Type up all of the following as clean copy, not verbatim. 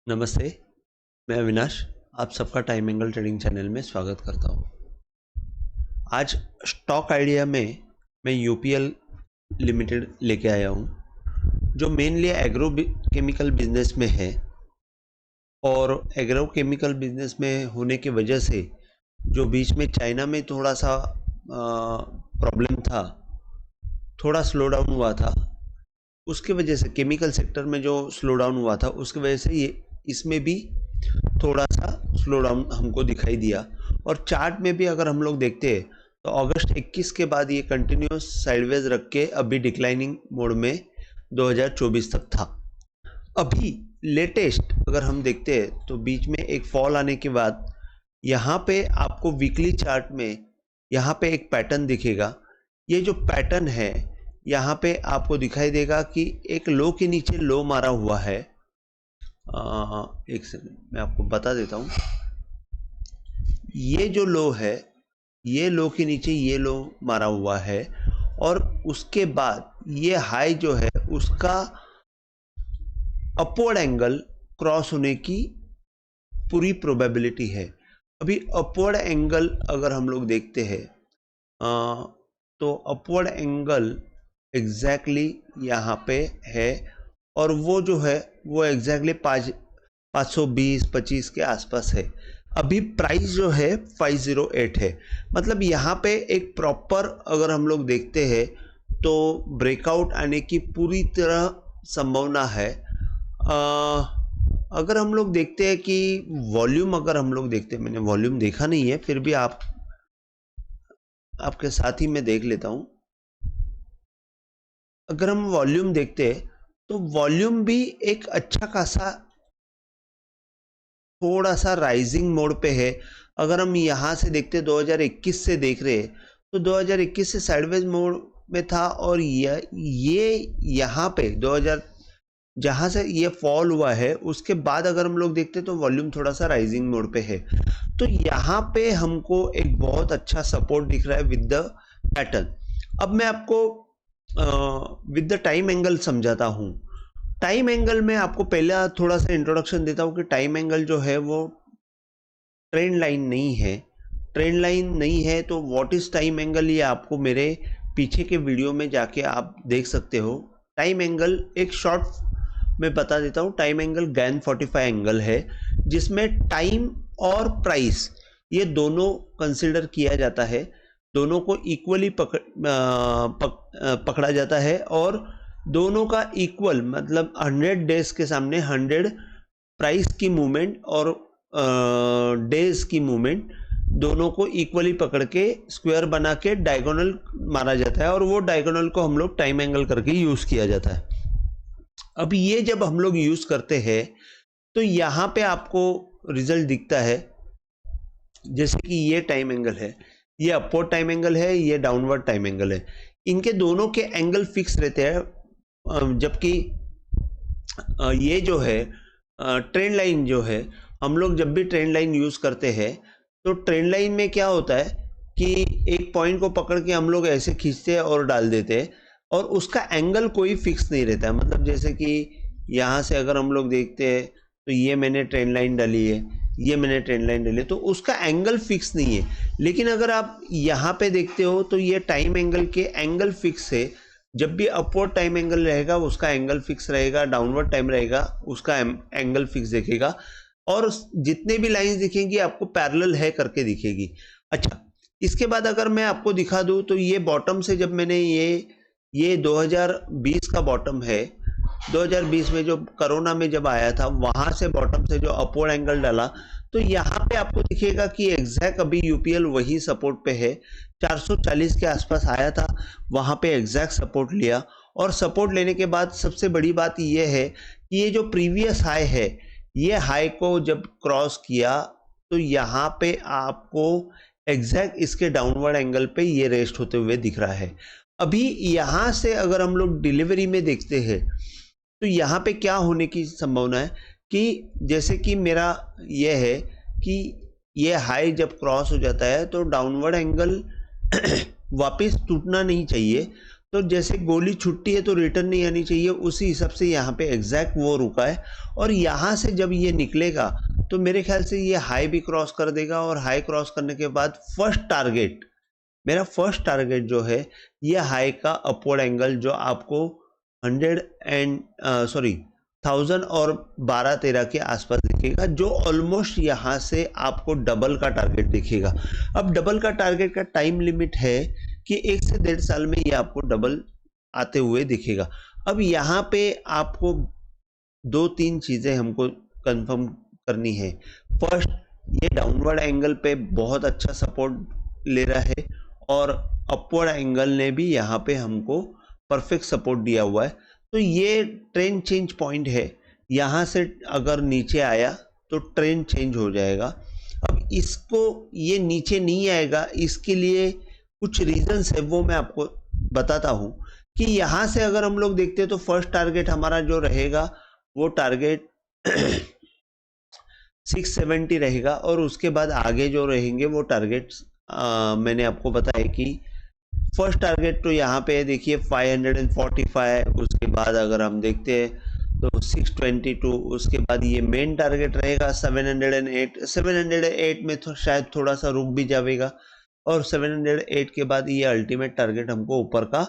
नमस्ते, मैं अविनाश आप सबका टाइम एंगल ट्रेडिंग चैनल में स्वागत करता हूँ। आज स्टॉक आइडिया में मैं यूपीएल लिमिटेड लेके आया हूँ, जो मेनली एग्रो केमिकल बिजनेस में है और एग्रो केमिकल बिजनेस में होने की वजह से जो बीच में चाइना में थोड़ा सा प्रॉब्लम था, थोड़ा स्लो डाउन हुआ था, उसके वजह से केमिकल सेक्टर में जो स्लो डाउन हुआ था उसकी वजह से ये इसमें भी थोड़ा सा स्लो डाउन हमको दिखाई दिया। और चार्ट में भी अगर हम लोग देखते हैं तो अगस्त 21 के बाद ये कंटिन्यूस साइडवेज रख के अभी डिक्लाइनिंग मोड में 2024 तक था। अभी लेटेस्ट अगर हम देखते हैं तो बीच में एक फॉल आने के बाद यहाँ पे आपको वीकली चार्ट में यहाँ पे एक पैटर्न दिखेगा। ये जो पैटर्न है यहाँ पे आपको दिखाई देगा कि एक लो के नीचे लो मारा हुआ है। एक सेकंड मैं आपको बता देता हूँ। ये जो लो है, ये लो के नीचे ये लो मारा हुआ है और उसके बाद ये हाई जो है उसका अपवर्ड एंगल क्रॉस होने की पूरी प्रोबेबिलिटी है। अभी अपवर्ड एंगल अगर हम लोग देखते हैं तो अपवर्ड एंगल एग्जैक्टली यहाँ पे है और वो जो है वो एग्जैक्टली 520-25 के आसपास है। अभी प्राइस जो है 508 है। मतलब यहाँ पे एक प्रॉपर अगर हम लोग देखते हैं तो ब्रेकआउट आने की पूरी तरह संभावना है। अगर हम लोग देखते हैं कि वॉल्यूम अगर हम लोग देखते हैं, मैंने वॉल्यूम देखा नहीं है, फिर भी आपके साथ ही मैं देख लेता हूँ। अगर हम वॉल्यूम देखते हैं तो वॉल्यूम भी एक अच्छा खासा थोड़ा सा राइजिंग मोड पे है। अगर हम यहाँ से देखते 2021 से देख रहे हैं तो 2021 से साइडवेज मोड में था और ये यहाँ पे 2000 जहाँ से ये फॉल हुआ है उसके बाद अगर हम लोग देखते तो वॉल्यूम थोड़ा सा राइजिंग मोड पे है। तो यहाँ पे हमको एक बहुत अच्छा सपोर्ट दिख रहा है विद द पैटर्न। अब मैं आपको विद द टाइम एंगल समझाता हूँ। टाइम एंगल में आपको पहला थोड़ा सा इंट्रोडक्शन देता हूँ कि टाइम एंगल जो है वो ट्रेंड लाइन नहीं है। ट्रेंड लाइन नहीं है तो व्हाट इज टाइम एंगल, ये आपको मेरे पीछे के वीडियो में जाके आप देख सकते हो। टाइम एंगल एक शॉर्ट में बता देता हूँ। टाइम एंगल गैन 45 एंगल है जिसमें टाइम और प्राइस ये दोनों कंसिडर किया जाता है, दोनों को इक्वली पकड़ा जाता है और दोनों का इक्वल मतलब 100 डेज के सामने 100 प्राइस की मूवमेंट और डेज की मूवमेंट दोनों को इक्वली पकड़ के स्क्वायर बना के डायगोनल मारा जाता है और वो डायगोनल को हम लोग टाइम एंगल करके यूज किया जाता है। अब ये जब हम लोग यूज करते हैं तो यहाँ पे आपको रिजल्ट दिखता है जैसे कि ये टाइम एंगल है, ये अपवर्ड टाइम एंगल है, ये डाउनवर्ड टाइम एंगल है। इनके दोनों के एंगल फिक्स रहते हैं, जबकि ये जो है ट्रेंड लाइन जो है, हम लोग जब भी ट्रेंड लाइन यूज करते हैं तो ट्रेंड लाइन में क्या होता है कि एक पॉइंट को पकड़ के हम लोग ऐसे खींचते हैं और डाल देते हैं और उसका एंगल कोई फिक्स नहीं रहता है। मतलब जैसे कि यहाँ से अगर हम लोग देखते हैं तो ये मैंने ट्रेंड लाइन डाली है, ये मैंने ट्रेंड लाइन डाली है, तो उसका एंगल फिक्स नहीं है। लेकिन अगर आप यहाँ पे देखते हो तो ये टाइम एंगल के एंगल फिक्स है। जब भी अपवर्ड टाइम एंगल रहेगा उसका एंगल फिक्स रहेगा, डाउनवर्ड टाइम रहेगा उसका एंगल फिक्स दिखेगा और जितने भी लाइंस दिखेंगी आपको पैरेलल है करके दिखेगी। अच्छा, इसके बाद अगर मैं आपको दिखा दूं तो ये बॉटम से जब मैंने ये 2020 का बॉटम है, 2020 में जो कोरोना में जब आया था वहां से बॉटम से जो अपवर्ड एंगल डाला तो यहाँ पे आपको दिखेगा कि एग्जैक्ट अभी यूपीएल वही सपोर्ट पे है। 440 के आसपास आया था, वहां पे एग्जैक्ट सपोर्ट लिया और सपोर्ट लेने के बाद सबसे बड़ी बात ये है कि ये जो प्रीवियस हाई है, ये हाई को जब क्रॉस किया तो यहाँ पे आपको एग्जैक्ट इसके डाउनवर्ड एंगल पे ये रेस्ट होते हुए दिख रहा है। अभी यहाँ से अगर हम लोग डिलीवरी में देखते हैं तो यहाँ पे क्या होने की संभावना है कि जैसे कि मेरा ये है कि ये हाई जब क्रॉस हो जाता है तो डाउनवर्ड एंगल वापस टूटना नहीं चाहिए। तो जैसे गोली छुट्टी है तो रिटर्न नहीं आनी चाहिए, उसी हिसाब से यहाँ पे एग्जैक्ट वो रुका है। और यहाँ से जब ये निकलेगा तो मेरे ख्याल से ये हाई भी क्रॉस कर देगा, और हाई क्रॉस करने के बाद मेरा फर्स्ट टारगेट जो है ये हाई का अपवर्ड एंगल जो आपको 1000 और 12-13 के आसपास दिखेगा, जो ऑलमोस्ट यहाँ से आपको डबल का टारगेट दिखेगा। अब डबल का टारगेट का टाइम लिमिट है कि 1 से 1.5 साल में ये आपको डबल आते हुए दिखेगा। अब यहाँ पे आपको 2-3 चीज़ें हमको कंफर्म करनी है। फर्स्ट, ये डाउनवर्ड एंगल पे बहुत अच्छा सपोर्ट ले रहा है, और अपवर्ड एंगल ने भी यहाँ पे हमको परफेक्ट सपोर्ट दिया हुआ है। तो ये ट्रेंड चेंज पॉइंट है, यहाँ से अगर नीचे आया तो ट्रेंड चेंज हो जाएगा। अब इसको ये नीचे नहीं आएगा, इसके लिए कुछ रीजंस है, वो मैं आपको बताता हूँ। कि यहाँ से अगर हम लोग देखते हैं तो फर्स्ट टारगेट हमारा जो रहेगा वो टारगेट 670 रहेगा, और उसके बाद आगे जो रहेंगे वो टारगेट्स मैंने आपको बताया कि फर्स्ट टारगेट तो यहाँ पे देखिए 545, उसके बाद अगर हम देखते हैं तो 622, उसके बाद ये मेन टारगेट रहेगा 708 में तो शायद थोड़ा सा रुक भी जाएगा, और 708 के बाद ये अल्टीमेट टारगेट हमको ऊपर का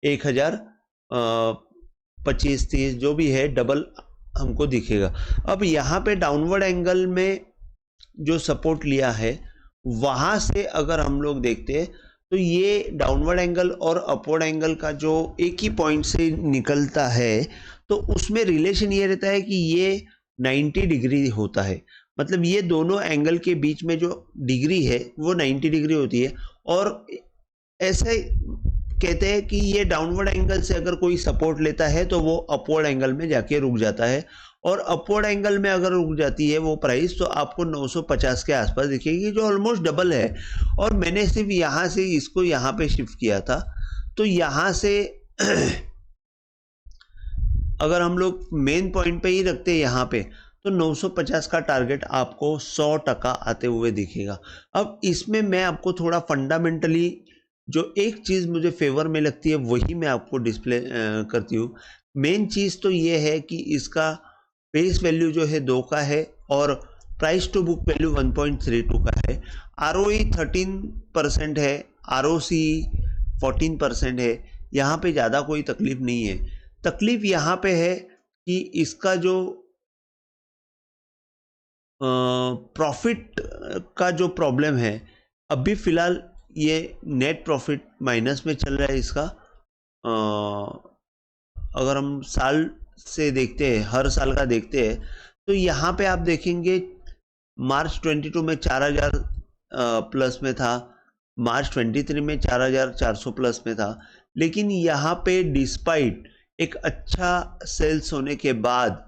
1025-30 जो भी है डबल हमको दिखेगा। अब यहाँ पे डाउनवर्ड एंगल में जो सपोर्ट लिया है वहां से अगर हम लोग देखते हैं तो ये डाउनवर्ड एंगल और अपवर्ड एंगल का जो एक ही पॉइंट से निकलता है, तो उसमें रिलेशन ये रहता है कि ये 90 डिग्री होता है। मतलब ये दोनों एंगल के बीच में जो डिग्री है वो 90 डिग्री होती है, और ऐसे कहते हैं कि ये डाउनवर्ड एंगल से अगर कोई सपोर्ट लेता है तो वो अपवर्ड एंगल में जाके रुक जाता है, और अपवर्ड एंगल में अगर रुक जाती है वो प्राइस तो आपको 950 के आसपास दिखेगी, जो ऑलमोस्ट डबल है। और मैंने सिर्फ यहाँ से इसको यहाँ पे शिफ्ट किया था, तो यहाँ से अगर हम लोग मेन पॉइंट पे ही रखते हैं यहाँ पे, तो 950 का टारगेट आपको 100% आते हुए दिखेगा। अब इसमें मैं आपको थोड़ा फंडामेंटली जो एक चीज़ मुझे फेवर में लगती है वही मैं आपको डिस्प्ले करती हूँ। मेन चीज़ तो ये है कि इसका फेस वैल्यू जो है 2 का है, और प्राइस टू बुक वैल्यू 1.32 का है। ROE 13% है, ROC 14% है। यहाँ पे ज़्यादा कोई तकलीफ नहीं है। तकलीफ यहाँ पे है कि इसका जो प्रॉफिट का जो प्रॉब्लम है, अभी फ़िलहाल ये नेट प्रॉफिट माइनस में चल रहा है इसका। अगर हम साल से देखते हैं, हर साल का देखते हैं, तो यहाँ पे आप देखेंगे मार्च 22 में 4000 प्लस में था, मार्च 23 में 4400 प्लस में था, लेकिन यहाँ पे डिस्पाइट एक अच्छा सेल्स होने के बाद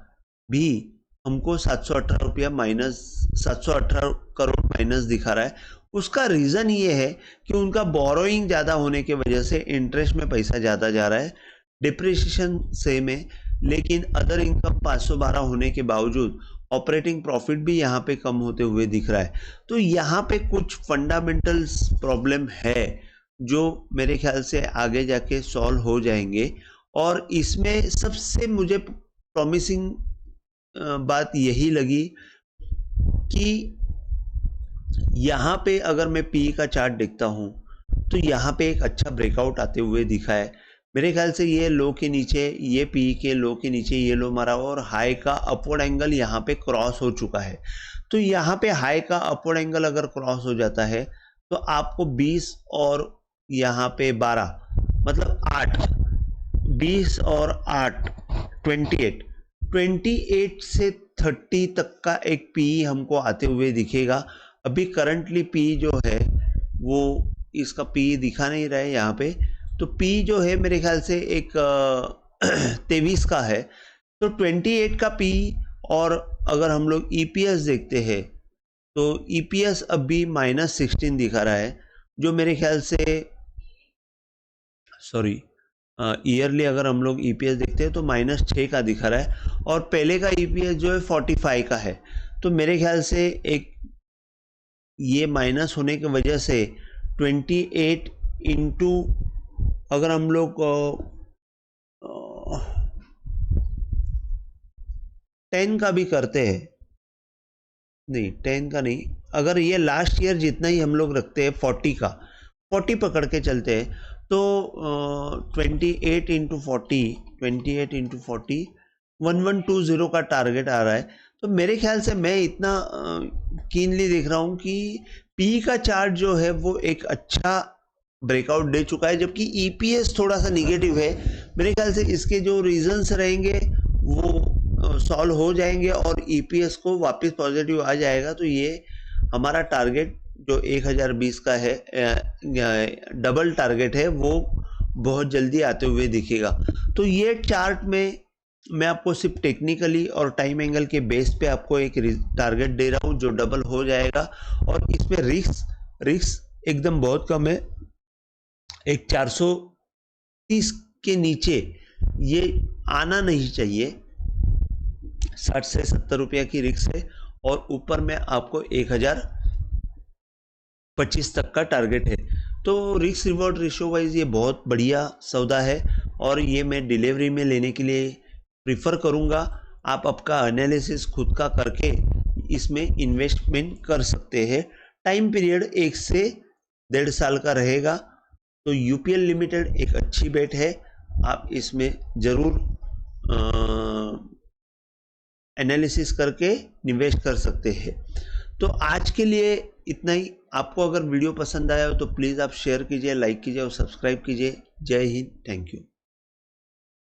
भी हमको 718 रुपया माइनस, 718 करोड़ माइनस दिखा रहा है। उसका रीज़न ये है कि उनका बोरोइंग ज़्यादा होने की वजह से इंटरेस्ट में पैसा ज़्यादा जा रहा है, डिप्रिसिएशन सेम है, लेकिन अदर इनकम 512 होने के बावजूद ऑपरेटिंग प्रॉफिट भी यहाँ पे कम होते हुए दिख रहा है। तो यहाँ पे कुछ फंडामेंटल्स प्रॉब्लम है जो मेरे ख्याल से आगे जाके सॉल्व हो जाएंगे। और इसमें सबसे मुझे प्रॉमिसिंग बात यही लगी कि यहाँ पे अगर मैं पी का चार्ट देखता हूँ तो यहाँ पे एक अच्छा ब्रेकआउट आते हुए दिखा है। मेरे ख्याल से ये लो के नीचे, ये पी के लो के नीचे ये लो मारा, और हाई का अपवर्ड एंगल यहाँ पे क्रॉस हो चुका है। तो यहाँ पे हाई का अपवर्ड एंगल अगर क्रॉस हो जाता है तो आपको 20 और यहाँ पे 12 मतलब 8, 20 और 8 28 से 30 तक का एक पी हमको आते हुए दिखेगा। अभी करंटली पी जो है वो इसका पी दिखा नहीं रहा है यहाँ पे, तो पी जो है मेरे ख्याल से एक 23 का है, तो 28 का पी। और अगर हम लोग ईपीएस देखते हैं तो ईपीएस अभी -16 दिखा रहा है, जो मेरे ख्याल से ईयरली अगर हम लोग ईपीएस देखते हैं तो -6 का दिखा रहा है, और पहले का ईपीएस जो है 45 का है। तो मेरे ख्याल से एक ये माइनस होने की वजह से 28 इंटू अगर हम लोग 10 का भी करते हैं, नहीं 10 का नहीं, अगर ये लास्ट ईयर जितना ही हम लोग रखते हैं 40 का, 40 पकड़ के चलते हैं तो 28 इंटू 40, 1120 का टारगेट आ रहा है। तो मेरे ख्याल से मैं इतना कीनली देख रहा हूँ कि पी का चार्ट जो है वो एक अच्छा ब्रेकआउट दे चुका है, जबकि ईपीएस थोड़ा सा निगेटिव है। मेरे ख्याल से इसके जो रीजंस रहेंगे वो सॉल्व हो जाएंगे और ईपीएस को वापस पॉजिटिव आ जाएगा। तो ये हमारा टारगेट जो 1020 का है, डबल टारगेट है, वो बहुत जल्दी आते हुए दिखेगा। तो ये चार्ट में मैं आपको सिर्फ टेक्निकली और टाइम एंगल के बेस पे आपको एक टारगेट दे रहा हूँ जो डबल हो जाएगा, और इसमें रिस्क एकदम बहुत कम है। एक 430 के नीचे ये आना नहीं चाहिए, 60 से 70 रुपया की रिस्क है, और ऊपर में आपको 1025 तक का टारगेट है। तो रिस्क रिवॉर्ड रेशियो वाइज ये बहुत बढ़िया सौदा है, और ये मैं डिलीवरी में लेने के लिए प्रीफर करूँगा। आप आपका एनालिसिस खुद का करके इसमें इन्वेस्टमेंट कर सकते हैं। टाइम पीरियड 1 से 1.5 साल का रहेगा। तो यूपीएल लिमिटेड एक अच्छी बेट है, आप इसमें ज़रूर एनालिसिस करके निवेश कर सकते हैं। तो आज के लिए इतना ही। आपको अगर वीडियो पसंद आया हो तो प्लीज़ आप शेयर कीजिए, लाइक कीजिए और सब्सक्राइब कीजिए। जय हिंद, थैंक यू।